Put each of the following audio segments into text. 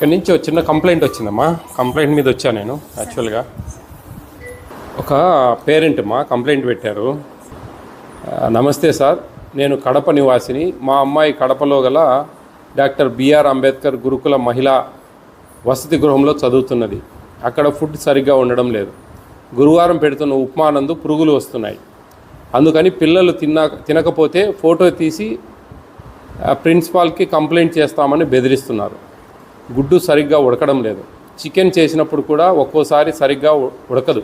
ఇక్కడి నుంచి ఒక చిన్న కంప్లైంట్ వచ్చిందమ్మా. కంప్లైంట్ మీద వచ్చాను నేను. యాక్చువల్గా ఒక పేరెంట్ కంప్లైంట్ పెట్టారు. నమస్తే సార్, నేను కడప నివాసిని. మా అమ్మాయి కడపలో గల డాక్టర్ బిఆర్ అంబేద్కర్ గురుకుల మహిళా వసతి గృహంలో చదువుతున్నది. అక్కడ ఫుడ్ సరిగ్గా ఉండడం లేదు. గురువారం పెడుతున్న ఉప్మానందు పురుగులు వస్తున్నాయి. అందుకని పిల్లలు తినకపోతే ఫోటో తీసి ప్రిన్సిపాల్కి కంప్లైంట్ చేస్తామని బెదిరిస్తున్నారు. గుడ్డు సరిగ్గా ఉడకడం లేదు. చికెన్ చేసినప్పుడు కూడా ఒక్కోసారి సరిగ్గా ఉడకదు.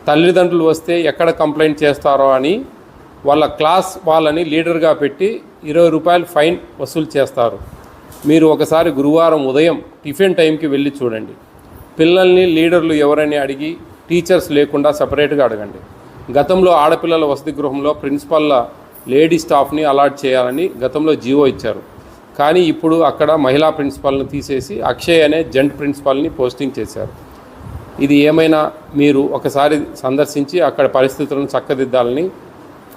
తల్లిదండ్రులు వస్తే ఎక్కడ కంప్లైంట్ చేస్తారో అని వాళ్ళ క్లాస్ వాళ్ళని లీడర్గా పెట్టి 20 రూపాయలు ఫైన్ వసూలు చేస్తారు. మీరు ఒకసారి గురువారం ఉదయం టిఫిన్ టైంకి వెళ్ళి చూడండి. పిల్లల్ని లీడర్లు ఎవరని అడిగి టీచర్స్ లేకుండా సపరేట్గా అడగండి. గతంలో ఆడపిల్లల వసతి గృహంలో ప్రిన్సిపల్ల లేడీ స్టాఫ్ని అలాట్ చేయాలని గతంలో జీవో ఇచ్చారు. కానీ ఇప్పుడు అక్కడ మహిళా ప్రిన్సిపాల్ని తీసేసి అక్షయ్ అనే జెంట్ ప్రిన్సిపాల్ని పోస్టింగ్ చేశారు. ఇది ఏమైనా మీరు ఒకసారి సందర్శించి అక్కడ పరిస్థితులను చక్కదిద్దాలని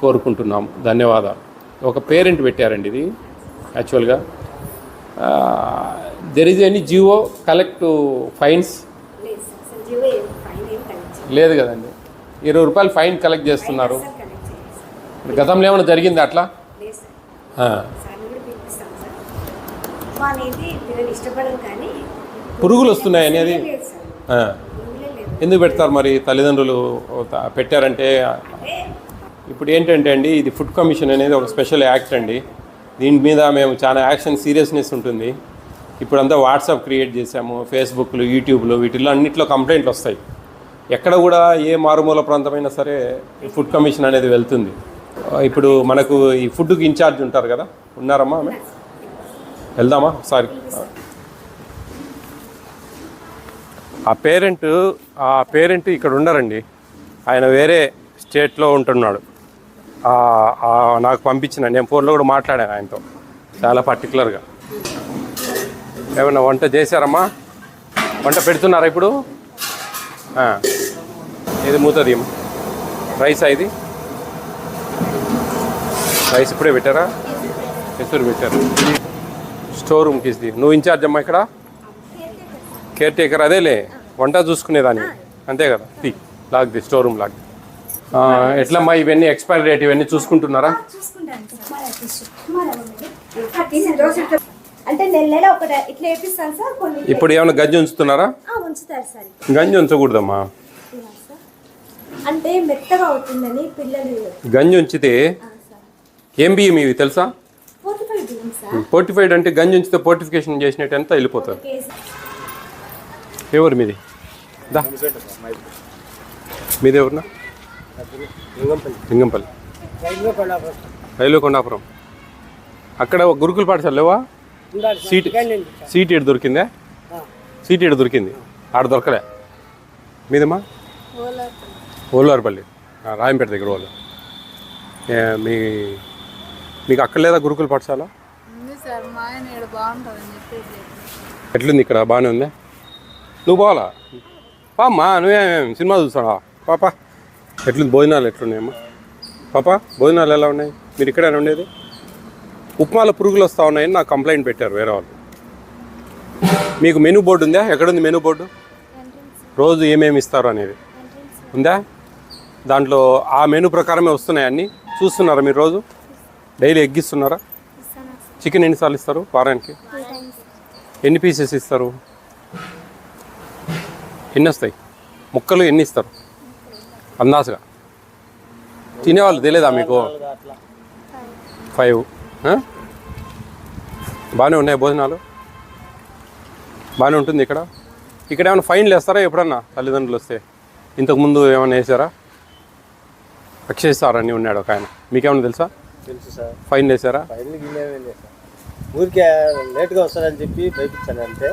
కోరుకుంటున్నాం. ధన్యవాదాలు. ఒక పేరెంట్ పెట్టారండి ఇది. యాక్చువల్గా there is any GO collect fines లేదు కదండి. 20 రూపాయలు ఫైన్ కలెక్ట్ చేస్తున్నారు. గతంలో ఏమైనా జరిగింది అట్లా? పురుగులు వస్తున్నాయి అనేది ఎందుకు పెడతారు మరి? తల్లిదండ్రులు పెట్టారంటే ఇప్పుడు ఏంటంటే అండి, ఇది ఫుడ్ కమిషన్ అనేది ఒక స్పెషల్ యాక్ట్ అండి. దీని మీద మేము చాలా యాక్షన్ సీరియస్నెస్ ఉంటుంది. ఇప్పుడంతా వాట్సాప్ క్రియేట్ చేసాము, ఫేస్బుక్లు, యూట్యూబ్లు, వీటిల్లో అన్నింటిలో కంప్లైంట్లు వస్తాయి. ఎక్కడ కూడా ఏ మారుమూల ప్రాంతమైనా సరే ఫుడ్ కమిషన్ అనేది వెళ్తుంది. ఇప్పుడు మనకు ఈ ఫుడ్కి ఇన్ఛార్జ్ ఉంటారు కదా, ఉన్నారమ్మా ఆమె? వెళ్దామా ఒకసారి? ఆ పేరెంట్ ఇక్కడ ఉండరండి. ఆయన వేరే స్టేట్లో ఉంటున్నాడు. నాకు పంపించిన, నేను ఫోన్లో కూడా మాట్లాడాను ఆయనతో చాలా పర్టికులర్గా. ఏమన్నా వంట చేశారమ్మా? వంట పెడుతున్నారా ఇప్పుడు? ఇది మూతది రైస్. ఇది రైస్ ఇప్పుడే పెట్టారా? ఎసురు పెట్టారు. స్టోర్ రూమ్కి ఇది. నువ్వు ఇన్ఛార్జ్ అమ్మా ఇక్కడ? Care taker. అదేలే వంట చూసుకునేదాన్ని అంతే కదా. లాగ్ది స్టోర్ రూమ్ లాగ్. ఎట్లమ్మా ఇవన్నీ ఎక్స్పైరీ డేట్ ఇవన్నీ చూసుకుంటున్నారా? ఇప్పుడు ఏమైనా గంజి ఉంచుతున్నారా? గంజి ఉంచకూడదమ్మా. అంటే మెత్తగా అవుతుందని పిల్లలు. గంజి ఉంచితే ఏం బియ్యం ఇవి తెలుసా? ఫోర్టిఫైడ్ అంటే గంజి ఉంచితే ఫోర్టిఫికేషన్ చేసినట్టు అంతా వెళ్ళిపోతారు. ఎవరు మీది? మీది ఎవరున్నా? లింగంపల్లి. రైల్వే కొండాపురం. అక్కడ గురుకుల పాఠశాల లేవా? సీట్ ఎడు దొరికిందా? సీట్ ఎడు దొరికింది, ఆడ దొరకలే. మీదమ్మా? ఓలార్పల్లి, రాయంపేట దగ్గర. వాళ్ళు మీకు అక్కడ లేదా గురుకుల పాఠశాల? ఎట్లుంది ఇక్కడ? బాగానే ఉందా? నువ్వు పోవాలా? పామ్మా, నువ్వేం సినిమా చూస్తావా? పాప ఎట్లుంది? భోజనాలు ఎట్లున్నాయమ్మా? పాప భోజనాలు ఎలా ఉన్నాయి? మీరు ఇక్కడైనా ఉండేది? ఉప్మాలో పురుగులు వస్తూ ఉన్నాయని నాకు కంప్లైంట్ పెట్టారు వేరే వాళ్ళు. మీకు మెనూ బోర్డు ఉందా? ఎక్కడుంది మెనూ బోర్డు? రోజు ఏమేమి ఇస్తారు అనేది ఉందా? దాంట్లో ఆ మెనూ ప్రకారమే వస్తున్నాయి అన్నీ. చూస్తున్నారా మీరు? రోజు డైలీ ఎగ్ ఇస్తున్నారా? చికెన్ ఎన్నిసార్లు ఇస్తారు వారానికి? ఎన్ని పీసెస్ ఇస్తారు? ఎన్ని వస్తాయి ముక్కలు? ఎన్ని ఇస్తారు అందాజుగా? తినేవాళ్ళు తెలియదా మీకు? 5. బాగానే ఉన్నాయి భోజనాలు? బాగానే ఉంటుంది ఇక్కడ. ఇక్కడ ఏమైనా ఫైన్లు వేస్తారా ఎప్పుడన్నా తల్లిదండ్రులు వస్తే? ఇంతకుముందు ఏమైనా వేసారా? అక్షయ్ సార్ అని ఉన్నాడు ఒక ఆయన, మీకేమైనా తెలుసా? తెలుసు సార్. ఫైన్ వేసారా? ఊరికే లేట్గా వస్తారని చెప్పి భయపించాను అంతే.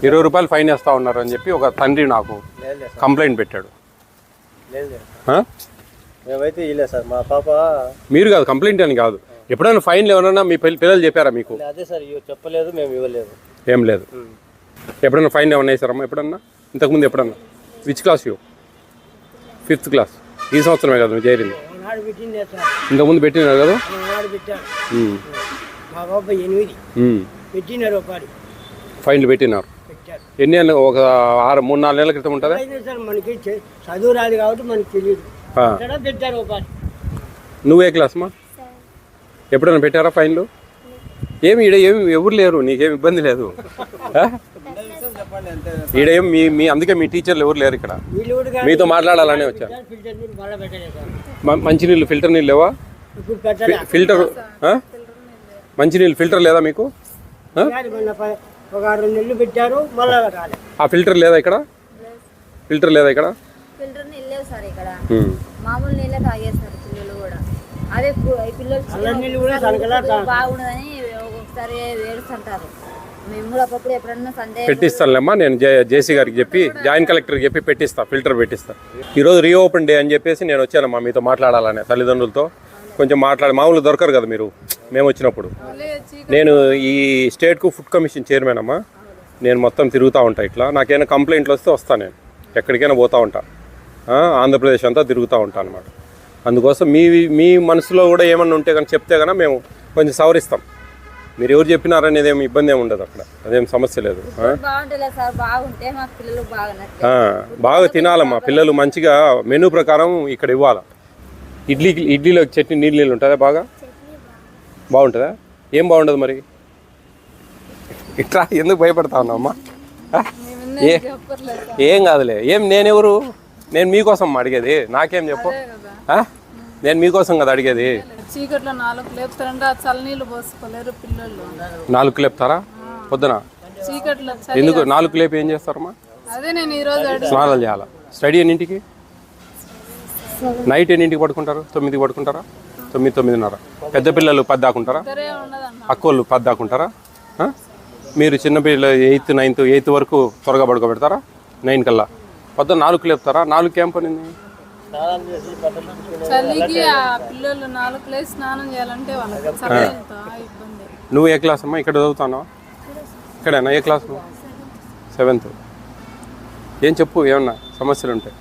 20 రూపాయలు ఫైన్ వేస్తా ఉన్నారు అని చెప్పి ఒక తండ్రి నాకు కంప్లైంట్ పెట్టాడు. మేమైతే ఇలే సార్. మా పాప. మీరు కాదు, కంప్లైంట్ అని కాదు. ఎప్పుడైనా ఫైన్లు ఎవరన్నా మీ పిల్లలు చెప్పారా మీకు? అదే సార్, చెప్పలేదు, మేము ఇవ్వలేదు. ఏం లేదు. ఎప్పుడన్నా ఫైన్ ఏమన్నా వేసారమ్మా ఎప్పుడన్నా? ఇంతకుముందు ఎప్పుడన్నా? Which class you? 5th class. ఈ సంవత్సరమే కదా నువ్వు చేరింది? ఇంతకుముందు పెట్టినారు కదా? ఫైన్లు పెట్టినారు. ఎన్ని ఏళ్ళు? ఒక 3-4 నెలల క్రితం ఉంటుందా? సార్ మనకి చదువు రాదు కాబట్టి మనకి తెలియదు. ఆ. ఇక్కడ పెట్టారు ఉపాధి. నువ్వే క్లాస్మా? ఎప్పుడైనా పెట్టారా ఫైన్లు? ఏమి ఈడ ఏమి ఎవరు లేరు, నీకేం ఇబ్బంది లేదు. ఈడ ఏం మీ అందుకే మీ టీచర్లు ఎవరు లేరు ఇక్కడ. వీళ్ళు కూడా మీతో మాట్లాడాలనే వచ్చాను. ఫిల్టర్ నీళ్ళు మళ్ళీ పెట్టలేదు సార్. మంచినీళ్ళు ఫిల్టర్ నీళ్ళు లేవా? ఇప్పుడు పెట్టాలి. ఫిల్టర్ మంచినీళ్ళు ఫిల్టర్ లేదా మీకు? మొన్న ఒక 2 నెలలు పెట్టారు, మళ్ళీ రాలేదు. ఆ ఫిల్టర్ లేదా ఇక్కడ? ఫిల్టర్ లేదా ఇక్కడ? ఫిల్టర్ నీళ్ళు లేవు సార్ ఇక్కడ. మామూలు నీళ్ళే తాగేస్తారు పిల్లలు కూడా. అదే పిల్లలు చల్లని నీళ్ళు కూడా తనకలా బాగుండదని ఒక్కొక్కసారి ఏడుస్తుంటారు. మేము కూడా అప్పుడు ఎప్పుడన్నా సందేహం పెట్టిస్తానులేమ్మా, నేను జేసీ గారికి చెప్పి జాయింట్ కలెక్టర్కి చెప్పి పెట్టిస్తా, ఫిల్టర్ పెట్టిస్తా. ఈరోజు రీఓపెన్ డే అని చెప్పేసి నేను వచ్చానమ్మా మీతో మాట్లాడాలనే, తల్లిదండ్రులతో కొంచెం మామూలు దొరకరు కదా మీరు మేము వచ్చినప్పుడు. నేను ఈ స్టేట్కు ఫుడ్ కమిషన్ చైర్మన్ అమ్మా. నేను మొత్తం తిరుగుతూ ఉంటా ఇట్లా. నాకేమైనా కంప్లైంట్లు వస్తే వస్తాను, నేను ఎక్కడికైనా పోతూ ఉంటా. ఆంధ్రప్రదేశ్ అంతా తిరుగుతూ ఉంటాను అనమాట. అందుకోసం మీ మనసులో కూడా ఏమన్నా ఉంటే కానీ చెప్తే కనుక మేము కొంచెం సవరిస్తాం. మీరు ఎవరు చెప్పినారనేది ఏమి ఇబ్బంది ఏమి ఉండదు అక్కడ, అదేం సమస్య లేదు. బాగుంటుంది సార్. బాగుంటే మాకు పిల్లలు బాగా బాగా తినాలమ్మా పిల్లలు, మంచిగా మెనూ ప్రకారం ఇక్కడ ఇవ్వాలి. ఇడ్లీలో చట్నీ నీళ్ళు ఉంటుందా? బాగా బాగుంటుందా? ఏం బాగుండదు మరి? ఇట్లా ఎందుకు భయపడతా ఉన్నామ్మా? ఏం కాదులే. నేను మీకోసం అడిగేది, నాకేం చెప్పు. నేను మీకోసం కదా అడిగేది. చీకట్లో 4 లేపుతారంటే ఆ చల్లనీళ్ళు పోసుకోలేరు పిల్లలు. 4 లేపుతారా పొద్దున? చీకట్లో ఎందుకు 4 లేపి ఏం చేస్తారమ్మా? అదే నేను ఈరోజు స్నానాలు చేయాలా? స్టడీ ఎన్నింటికి? నైట్ ఎన్నింటికి పడుకుంటారు? 9కి పడుకుంటారా? 9-9:30. పెద్ద పిల్లలు 10 దాకుంటారా? అక్కోళ్ళు 10 దాకుంటారా? మీరు చిన్నపిల్లలు 8th 9th 8th వరకు త్వరగా పడుకోబెడతారా? 9 కల్లా. పొద్దున్న 4 లేపుతారా? 4కి ఏం పని ఉంది? చలికి ఆ పిల్లలు 4 లేసి స్నానం చేయాలంటే వాళ్ళకి చల్లతో ఇబ్బంది. నువ్వు ఏ క్లాస్ అమ్మా? ఇక్కడ చదువుతావా? ఇక్కడేనా? ఏ క్లాస్? 7th. ఏం చెప్పు, ఏమన్నా సమస్యలు ఉంటాయి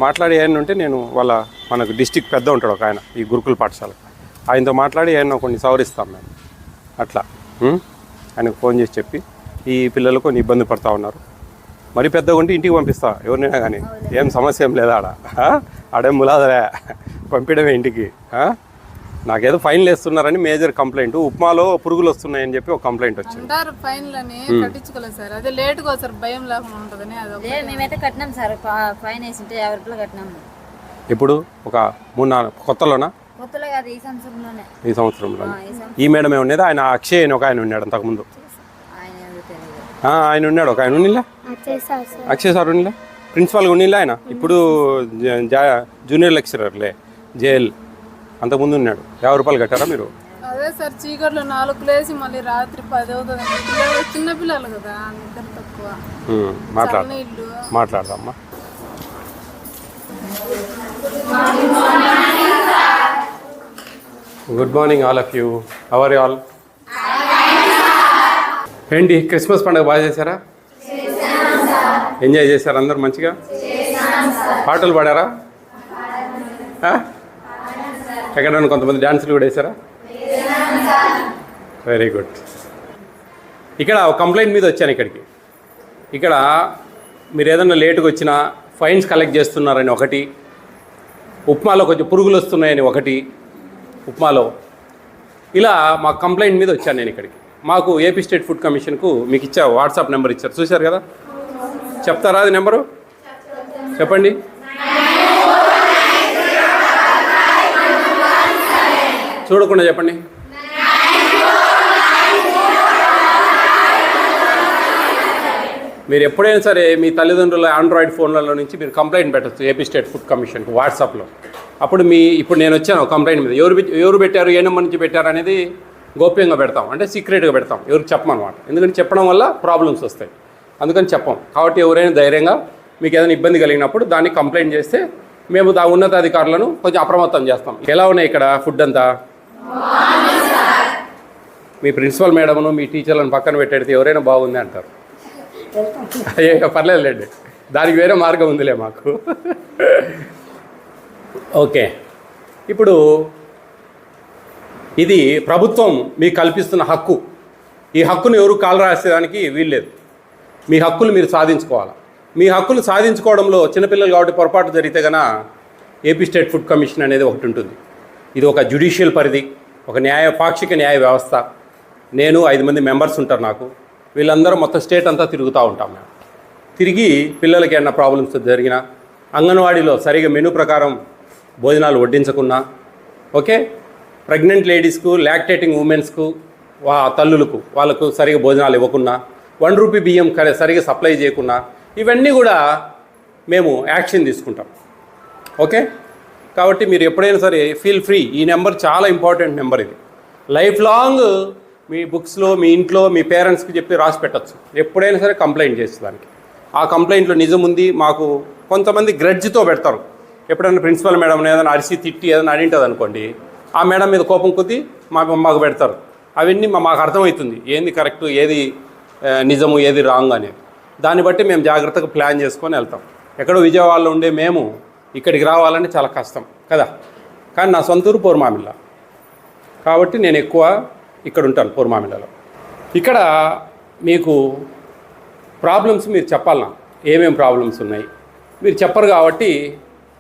మాట్లాడి. ఏమన్నా ఉంటే నేను మనకు డిస్టిక్ పెద్ద ఉంటాడు ఒక ఆయన, ఈ గురుకుల పాఠశాల, ఆయనతో మాట్లాడి ఏమన్నా కొన్ని సవరిస్తాం మేము అట్లా. ఆయనకు ఫోన్ చేసి చెప్పి ఈ పిల్లలు కొన్ని ఇబ్బంది పడతా ఉన్నారు, మరి పెద్దగా ఉంటే ఇంటికి పంపిస్తా ఎవరినైనా కానీ, ఏం సమస్య ఏం లేదా ఆడేం ములాదలే పంపించడమే ఇంటికి. నాకేదో ఫైన్లు వేస్తున్నారని మేజర్ కంప్లైంట్. ఉప్మాలో పురుగులు వస్తున్నాయని చెప్పి ఒక కంప్లైంట్ వచ్చింది. ఫైన్లని కట్టించుకోలేదు సార్, అదే లేట్గా వస్తారు భయం లేకుండా ఉంటుందని. మేమైతే కట్టినాం సార్. ఫైన్ వేసింటే 50 రూపాయలు కట్టినాము. ఇప్పుడు ఒక 3-4 కొత్తలోనా? కొత్తలో కాదు, ఈ సంవత్సరంలోనే. ఈ సంవత్సరంలో ఈ మేడం ఏమన్నది, ఆయన అక్షయ్ అని ఒక ఆయన ఉన్నాడు అంతకుముందు. ఆయన ఉన్నాడు ఒక ఆయన ఉన్నిలా, అక్షయ్ సార్ ఉన్నిలా, ప్రిన్సిపాల్గా ఉన్నిలా ఆయన. ఇప్పుడు జూనియర్ లెక్చరర్లే జేఎల్. అంతకుముందు ఉన్నాడు. 50 రూపాయలు కట్టారా మీరు? అదే సార్, చీకట్లో 4 లేసి మళ్ళీ రాత్రి 10 అవుతుంది. చిన్నపిల్లలు కదా, నిద్ర తక్కువ. మాట్లాడదామ్మా. Good morning all of you. How are you all? ఏంటి క్రిస్మస్ పండుగ బాగా చేశారా? ఎంజాయ్ చేశారా అందరు మంచిగా? పాటలు పాడారా? ఎక్కడైనా కొంతమంది డ్యాన్సులు కూడా వేసారా? Very good. ఇక్కడ ఒక కంప్లైంట్ మీద వచ్చాను ఇక్కడికి. ఇక్కడ మీరు ఏదైనా లేటుగా వచ్చినా ఫైన్స్ కలెక్ట్ చేస్తున్నారని ఒకటి, ఉప్మాలో కొంచెం పురుగులు వస్తున్నాయని ఒకటి, ఉప్మాలో ఇలా మా కంప్లైంట్ మీద వచ్చాను నేను ఇక్కడికి. మాకు ఏపీ స్టేట్ ఫుడ్ కమిషన్కు మీకు ఇచ్చా వాట్సాప్ నెంబర్ ఇచ్చారు, చూశారు కదా? చెప్తారా అది నెంబరు? చెప్పండి. చూడకుండా చెప్పండి. మీరు ఎప్పుడైనా సరే మీ తల్లిదండ్రుల ఆండ్రాయిడ్ ఫోన్లలో నుంచి మీరు కంప్లైంట్ పెట్టచ్చు ఏపీ స్టేట్ ఫుడ్ కమిషన్కి వాట్సాప్లో. అప్పుడు ఇప్పుడు నేను వచ్చాను కంప్లైంట్ మీద, ఎవరు పెట్టారు, ఏ నెంబర్ నుంచి పెట్టారు అనేది గోప్యంగా పెడతాం, అంటే సీక్రెట్గా పెడతాం, ఎవరికి చెప్పమన్నమాట. ఎందుకంటే చెప్పడం వల్ల ప్రాబ్లమ్స్ వస్తాయి, అందుకని చెప్పం. కాబట్టి ఎవరైనా ధైర్యంగా మీకు ఏదైనా ఇబ్బంది కలిగినప్పుడు దాన్ని కంప్లైంట్ చేస్తే మేము ఉన్నతాధికారులను కొంచెం అప్రమత్తం చేస్తాం. ఎలా ఉన్నాయి ఇక్కడ ఫుడ్ అంతా? మీ ప్రిన్సిపల్ మేడమ్ను మీ టీచర్లను పక్కన పెట్టేది ఎవరైనా బాగుంది అంటారు. పర్లేదులేండి, దానికి వేరే మార్గం ఉందిలే మాకు. ఓకే, ఇప్పుడు ఇది ప్రభుత్వం మీకు కల్పిస్తున్న హక్కు. ఈ హక్కును ఎవరు కాలు రాసేదానికి వీల్లేదు. మీ హక్కులు మీరు సాధించుకోవాలి. మీ హక్కులు సాధించుకోవడంలో చిన్నపిల్లలు కాబట్టి పొరపాటు జరిగితే కనుక ఏపీ స్టేట్ ఫుడ్ కమిషన్ అనేది ఒకటి ఉంటుంది. ఇది ఒక జ్యుడిషియల్ పరిధి, ఒక పాక్షిక న్యాయ వ్యవస్థ. నేను 5 మంది మెంబర్స్ ఉంటారు నాకు. వీళ్ళందరూ మొత్తం స్టేట్ అంతా తిరుగుతూ ఉంటాం మేము. తిరిగి పిల్లలకి ఏమన్నా ప్రాబ్లమ్స్ జరిగినా, అంగన్వాడీలో సరిగా మెనూ ప్రకారం భోజనాలు వడ్డించకున్నా, ఓకే, ప్రెగ్నెంట్ లేడీస్కు, లాక్టేటింగ్ ఉమెన్స్కు, తల్లులకు వాళ్ళకు సరిగా భోజనాలు ఇవ్వకున్నా, 1 రూపీ బియ్యం సరిగా సప్లై చేయకున్నా, ఇవన్నీ కూడా మేము యాక్షన్ తీసుకుంటాం. ఓకే, కాబట్టి మీరు ఎప్పుడైనా సరే ఫీల్ ఫ్రీ. ఈ నెంబర్ చాలా ఇంపార్టెంట్ నెంబర్. ఇది లైఫ్ లాంగ్ మీ బుక్స్లో, మీ ఇంట్లో, మీ పేరెంట్స్కి చెప్పి రాసి పెట్టచ్చు. ఎప్పుడైనా సరే కంప్లైంట్ చేసేదానికి. ఆ కంప్లైంట్లో నిజం ఉంది. మాకు కొంతమంది గ్రడ్జ్తో పెడతారు. ఎప్పుడైనా ప్రిన్సిపల్ మేడం ఏదైనా అరిసి తిట్టి ఏదైనా అడింటుంది అనుకోండి, ఆ మేడం మీద కోపం కొద్ది మాకు పెడతారు. అవన్నీ మాకు అర్థమవుతుంది ఏది కరెక్ట్, ఏది నిజము, ఏది రాంగ్ అనేది. దాన్ని బట్టి మేము జాగ్రత్తగా ప్లాన్ చేసుకొని వెళ్తాం. ఎక్కడో విజయవాడలో ఉండే మేము ఇక్కడికి రావాలంటే చాలా కష్టం కదా. కానీ నా సొంతూరు పూర్మామిల్ల కాబట్టి నేను ఎక్కువ ఇక్కడ ఉంటాను పూర్మామిల్లలో. ఇక్కడ మీకు ప్రాబ్లమ్స్ మీరు చెప్పాలన్నా, ఏమేమి ప్రాబ్లమ్స్ ఉన్నాయి మీరు చెప్పరు కాబట్టి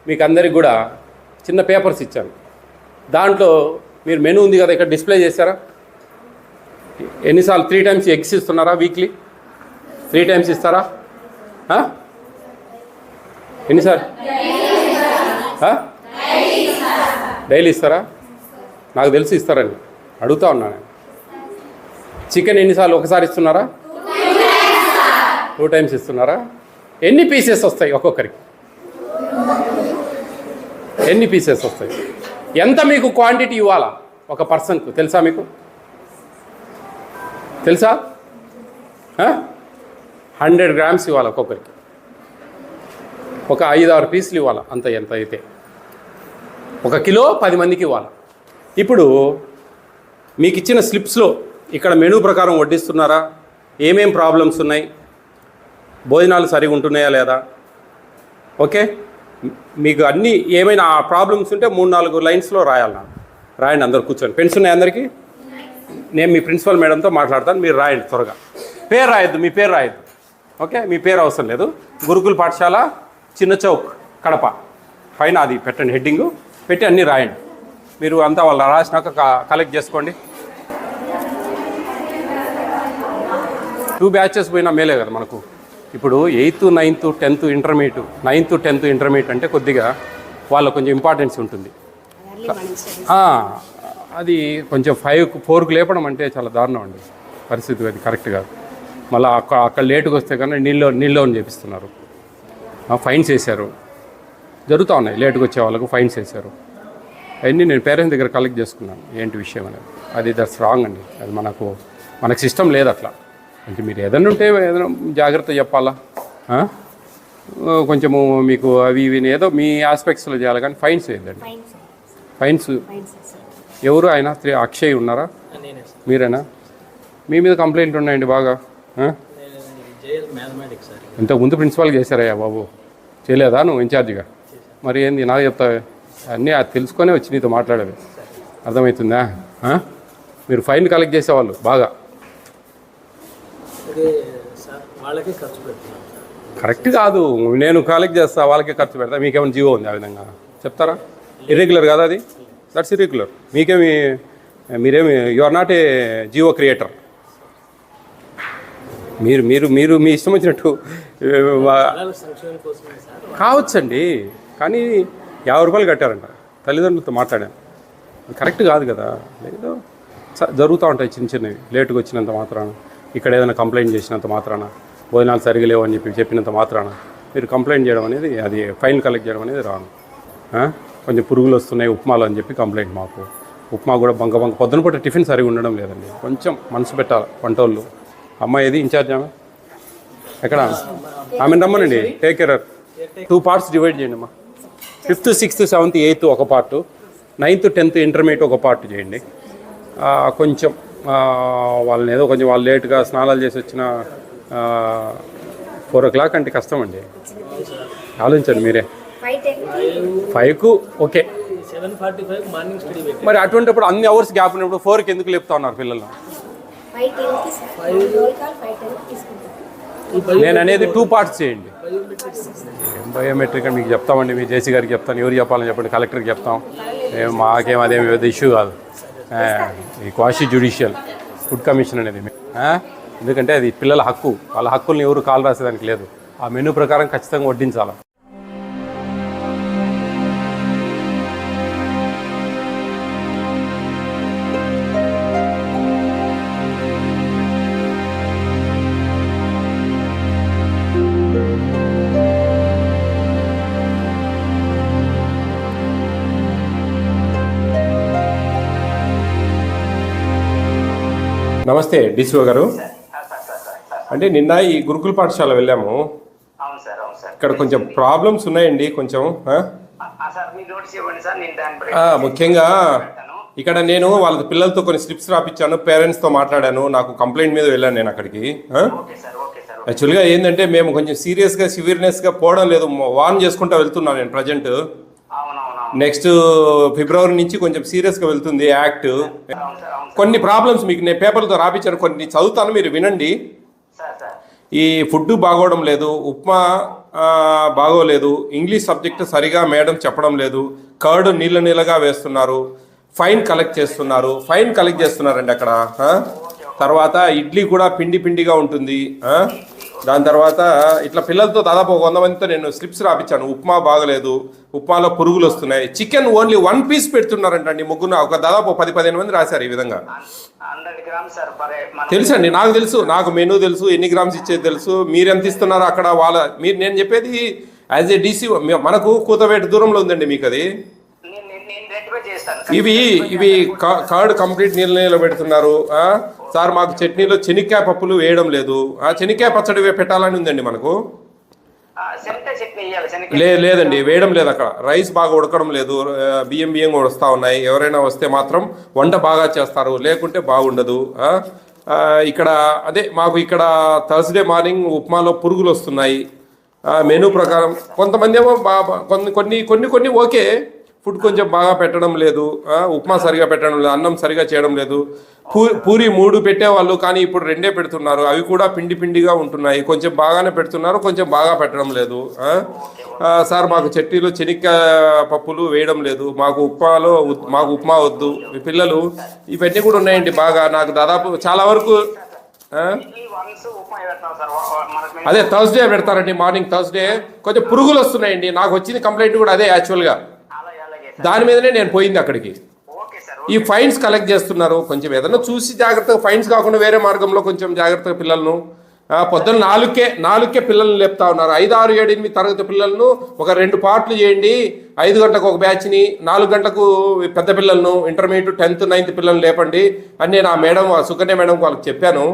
మీకు అందరికి కూడా చిన్న పేపర్స్ ఇచ్చాను. దాంట్లో మీరు మెనూ ఉంది కదా, ఇక్కడ డిస్ప్లే చేశారా? ఎన్నిసార్లు 3 టైమ్స్ ఎగ్స్ ఇస్తున్నారా? వీక్లీ 3 టైమ్స్ ఇస్తారా? ఎన్నిసార్లు? డైలీ ఇస్తారా? నాకు తెలిసి ఇస్తారని అడుగుతా ఉన్నాను. చికెన్ ఎన్నిసార్లు? ఒకసారి ఇస్తున్నారా? 2 టైమ్స్ ఇస్తున్నారా? ఎన్ని పీసెస్ వస్తాయి ఒక్కొక్కరికి? ఎన్ని పీసెస్ వస్తాయి? ఎంత మీకు క్వాంటిటీ ఇవ్వాలా ఒక పర్సన్కు తెలుసా? మీకు తెలుసా? 100 గ్రామ్స్ ఇవ్వాలి ఒక్కొక్కరికి. ఒక 5-6 పీసులు ఇవ్వాలి. అంత ఎంత అయితే 1 కిలో 10 మందికి ఇవ్వాలి. ఇప్పుడు మీకు ఇచ్చిన స్లిప్స్లో ఇక్కడ మెనూ ప్రకారం వడ్డిస్తున్నారా? ఏమేం ప్రాబ్లమ్స్ ఉన్నాయి? భోజనాలు సరిగా ఉంటున్నాయా లేదా? ఓకే, మీకు అన్నీ ఏమైనా ప్రాబ్లమ్స్ ఉంటే 3-4 లైన్స్లో రాయాలి. రాయండి అందరు కూర్చొని. పెన్స్ ఉన్నాయి అందరికీ? నేను మీ ప్రిన్సిపల్ మేడంతో మాట్లాడతాను, మీరు రాయండి త్వరగా. పేరు రాయొద్దు, మీ పేరు రాయొద్దు. ఓకే, మీ పేరు అవసరం లేదు. గురుకుల పాఠశాల, చిన్న చౌక్, కడప పైన అది పెట్టండి, హెడ్డింగు పెట్టి అన్నీ రాయండి. మీరు అంతా వాళ్ళు రాసినాక కలెక్ట్ చేసుకోండి. 2 బ్యాచెస్ పోయినా మేలే కదా మనకు. ఇప్పుడు 8th, 9th, 10th intermediate, 9th, 10th intermediate అంటే కొద్దిగా వాళ్ళకు కొంచెం ఇంపార్టెన్స్ ఉంటుంది. అది కొంచెం 4కు లేపడం అంటే చాలా దారుణం అండి పరిస్థితి. అది కరెక్ట్ కాదు. మళ్ళీ అక్కడ లేటుగా వస్తే కన్నా నీళ్ళు చేపిస్తున్నారు. ఫైన్స్ వేశారు, జరుగుతూ ఉన్నాయి. లేటుగా వచ్చే వాళ్ళకు ఫైన్స్ వేశారు. అవన్నీ నేను పేరెంట్స్ దగ్గర కలెక్ట్ చేసుకున్నాను ఏంటి విషయం అనేది. అది దట్స్ రాంగ్ అండి. అది మనకు సిస్టమ్ లేదు అట్లా. అంటే మీరు ఏదైనా ఉంటే ఏదైనా జాగ్రత్త చెప్పాలా, కొంచెము మీకు అవి ఇవి ఏదో మీ ఆస్పెక్ట్స్లో చేయాలి. కానీ ఫైన్స్ వేయద్దండి. ఫైన్స్ ఎవరు? ఆయన అక్షయ్ ఉన్నారా? మీరేనా? మీ మీద కంప్లైంట్ ఉన్నాయండి బాగా. ఇంతకుముందు ప్రిన్సిపాల్కి చేశారయ్యా బాబు, చేయలేదా నువ్వు ఇన్ఛార్జిగా? మరి ఏంది నాకు చెప్తావే? అన్నీ అది తెలుసుకొనే వచ్చి నీతో మాట్లాడేది. అర్థమవుతుందా? మీరు ఫైన్ కలెక్ట్ చేసేవాళ్ళు బాగా. కరెక్ట్ కాదు. నేను కలెక్ట్ చేస్తా, వాళ్ళకే ఖర్చు పెడతా. మీకేమైనా జీవో ఉంది ఆ విధంగా చెప్తారా? ఇర్రెగ్యులర్ కాదా అది? That's irregular. మీరేమి you are not a GO creator. మీరు మీ ఇష్టం వచ్చినట్టు కావచ్చండి. కానీ 50 రూపాయలు కట్టారంట. తల్లిదండ్రులతో మాట్లాడాను. కరెక్ట్ కాదు కదా. లేదో జరుగుతూ ఉంటాయి చిన్న చిన్నవి. లేటుగా వచ్చినంత మాత్రాన, ఇక్కడ ఏదైనా కంప్లైంట్ చేసినంత మాత్రాన, భోజనాలు సరిగా లేవు అని చెప్పినంత మాత్రాన మీరు కంప్లైంట్ చేయడం అనేది, అది ఫైన్ కలెక్ట్ చేయడం అనేది రాంగ్. కొంచెం పురుగులు వస్తున్నాయి ఉప్మాలు అని చెప్పి కంప్లైంట్. మాకు ఉప్మా కూడా బంక పొద్దున పూట టిఫిన్ సరిగా ఉండడం లేదండి. కొంచెం మనసు పెట్టాలి వంటోళ్ళు. అమ్మాయి ఏది ఇన్ఛార్జ్? ఆమె ఎక్కడ? ఆమెను రమ్మనండి. Take care. 2 పార్ట్స్ డివైడ్ చేయండి అమ్మా. 5th, 6th, 7th, 8th ఒక పార్టు, 9th, 10th ఇంటర్మీడియట్ ఒక పార్ట్ చేయండి. కొంచెం వాళ్ళని ఏదో కొంచెం వాళ్ళు లేట్గా స్నానాలు చేసి వచ్చిన 4 o'clock అంటే కష్టం అండి. ఆలోచించండి మీరే. 5కు ఓకే. 7:45 morning study. మరి అటువంటిప్పుడు అన్ని అవర్స్ గ్యాప్ ఉన్నప్పుడు 4కి ఎందుకు లేపుతా ఉన్నారు పిల్లలు? 510కి రోల్ కాల్ 510కి తీసుకుంటారు. నేను అనేది 2 పార్ట్స్ చేయండి. బయోమెట్రిక్ అని మీకు చెప్తామండి, మీ జేసీ గారికి చెప్తాను, ఎవరు చెప్పాలని చెప్పండి, కలెక్టర్కి చెప్తాం. మాకేం అదేమి పెద్ద ఇష్యూ కాదు. ఈ క్వాషీ జ్యుడిషియల్ ఫుడ్ కమిషన్ అనేది ఎందుకంటే అది పిల్లల హక్కు, వాళ్ళ హక్కుల్ని ఎవరు కాలు రాసేదానికి లేదు. ఆ మెనూ ప్రకారం ఖచ్చితంగా వడ్డించాలి. నమస్తే డిసిఓ గారు. అంటే నిన్న ఈ గురుకుల పాఠశాల వెళ్ళాము. అవును సార్, అవును సార్. ఇక్కడ కొంచెం ప్రాబ్లమ్స్ ఉన్నాయండి. కొంచెం సార్ మీరు నోటీస్ ఇవ్వండి సార్, నేను దాని ముఖ్యంగా ఇక్కడ నేను వాళ్ళకి పిల్లలతో కొన్ని స్లిప్స్ రాపించాను, పేరెంట్స్తో మాట్లాడాను, నాకు కంప్లైంట్ మీద వెళ్ళాను నేను అక్కడికి. Okay sir, okay sir. యాక్చువల్గా ఏంటంటే మేము కొంచెం సీరియస్గా సివియర్నెస్గా పోవడం లేదు, వార్న్ చేసుకుంటూ వెళ్తున్నాను నేను ప్రజెంట్. అవునవును. నెక్స్ట్ ఫిబ్రవరి నుంచి కొంచెం సీరియస్గా వెళ్తుంది యాక్ట్. అవును సార్, అవును కొన్ని ప్రాబ్లమ్స్ మీకు నేను పేపర్లతో రాపించాను, కొన్ని చదువుతాను, మీరు వినండి. సార్. సార్ ఈ ఫుడ్ బాగోవడం లేదు, ఉప్మా బాగోలేదు, ఇంగ్లీష్ సబ్జెక్టు సరిగా మేడం చెప్పడం లేదు, కర్డ్ నీళ్ళగా వేస్తున్నారు, ఫైన్ కలెక్ట్ చేస్తున్నారండి అక్కడ. తర్వాత ఇడ్లీ కూడా పిండిగా ఉంటుంది. దాని తర్వాత ఇట్లా పిల్లలతో దాదాపు 100 మందితో నేను స్లిప్స్ రాపించాను. ఉప్మా బాగలేదు, ఉప్మాలో పురుగులు వస్తున్నాయి, చికెన్ ఓన్లీ 1 పీస్ పెడుతున్నారంటండి. ముగ్గురు ఒక దాదాపు 10-15 మంది రాశారు ఈ విధంగా. 100 గ్రామ్స్ సార్. తెలుసండి, నాకు తెలుసు, నాకు మెనూ తెలుసు, ఎన్ని గ్రామ్స్ ఇచ్చేది తెలుసు, మీరు ఎంత ఇస్తున్నారు అక్కడ మీరు. నేను చెప్పేది యాజ్ ఏ డీసీ, మనకు కూతవేట దూరంలో ఉందండి మీకు అది. ఇవి కర్డ్ కంప్లీట్ నీళ్ళ పెడుతున్నారు సార్. మాకు చట్నీలో చెనిక్కాయ పప్పులు వేయడం లేదు, చెనిక్కాయ పచ్చడి పెట్టాలని ఉందండి మనకు. లేదండి, వేయడం లేదు అక్కడ. రైస్ బాగా ఉడకడం లేదు, బియ్యం కూడా వస్తూ ఉన్నాయి. ఎవరైనా వస్తే మాత్రం వంట బాగా చేస్తారు, లేకుంటే బాగుండదు. ఇక్కడ అదే మాకు ఇక్కడ థర్స్డే మార్నింగ్ ఉప్మాలో పురుగులు వస్తున్నాయి. మెనూ ప్రకారం కొంతమంది ఏమో కొన్ని ఓకే, ఫుడ్ కొంచెం బాగా పెట్టడం లేదు, ఉప్మా సరిగా పెట్టడం లేదు, అన్నం సరిగా చేయడం లేదు. పూరి 3 పెట్టేవాళ్ళు కానీ ఇప్పుడు 2 పెడుతున్నారు, అవి కూడా పిండిగా ఉంటున్నాయి. కొంచెం బాగానే పెడుతున్నారు, కొంచెం బాగా పెట్టడం లేదు. సార్ మాకు చట్నీలో చెనిక్కాయ పప్పులు వేయడం లేదు, మాకు ఉప్మా వద్దు. మీ పిల్లలు ఇవన్నీ కూడా ఉన్నాయండి బాగా. నాకు దాదాపు చాలా వరకు అదే థర్స్డే పెడతారండి, మార్నింగ్ థర్స్డే. కొంచెం పురుగులు వస్తున్నాయండి, నాకు వచ్చింది కంప్లైంట్ కూడా అదే యాక్చువల్గా. దాని మీదనే నేను పోయింది అక్కడికి. ఈ ఫైన్స్ కలెక్ట్ చేస్తున్నారు, కొంచెం ఏదైనా చూసి జాగ్రత్తగా, ఫైన్స్ కాకుండా వేరే మార్గంలో కొంచెం జాగ్రత్తగా పిల్లలను. పొద్దున్న 4కే పిల్లల్ని లేపుతా ఉన్నారు. 5, 6, 7, 8 తరగతి పిల్లలను ఒక 2 పార్ట్లు చేయండి. 5 గంటలకు ఒక బ్యాచ్ని, 4 గంటలకు పెద్ద పిల్లలను, ఇంటర్మీడియట్ 10th, 9th పిల్లల్ని లేపండి అని నేను ఆ మేడం, సుకన్య మేడం వాళ్ళకి చెప్పాను.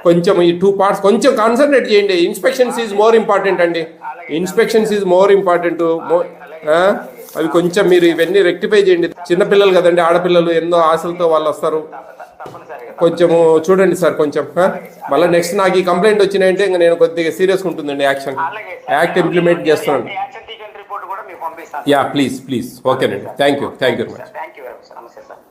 కొంచెం ఈ 2 పార్ట్స్ కొంచెం కాన్సన్ట్రేట్ చేయండి. ఇన్స్పెక్షన్స్ ఈజ్ మోర్ ఇంపార్టెంట్ అండి, ఇన్స్పెక్షన్స్ ఈజ్ మోర్ ఇంపార్టెంట్. అవి కొంచెం మీరు ఇవన్నీ రెక్టిఫై చేయండి. చిన్నపిల్లలు కదండి, ఆడపిల్లలు ఎన్నో ఆశలతో వాళ్ళు వస్తారు. కొంచెము చూడండి సార్ కొంచెం. మళ్ళీ నెక్స్ట్ నాకు ఈ కంప్లైంట్ వచ్చినాయంటే ఇంకా నేను కొద్దిగా సీరియస్గా ఉంటుందండి యాక్ట్ ఇంప్లిమెంట్ చేస్తున్నాను. యా ప్లీజ్ ఓకేనండి. Thank you very much. Thank you very much. నమస్తే సార్.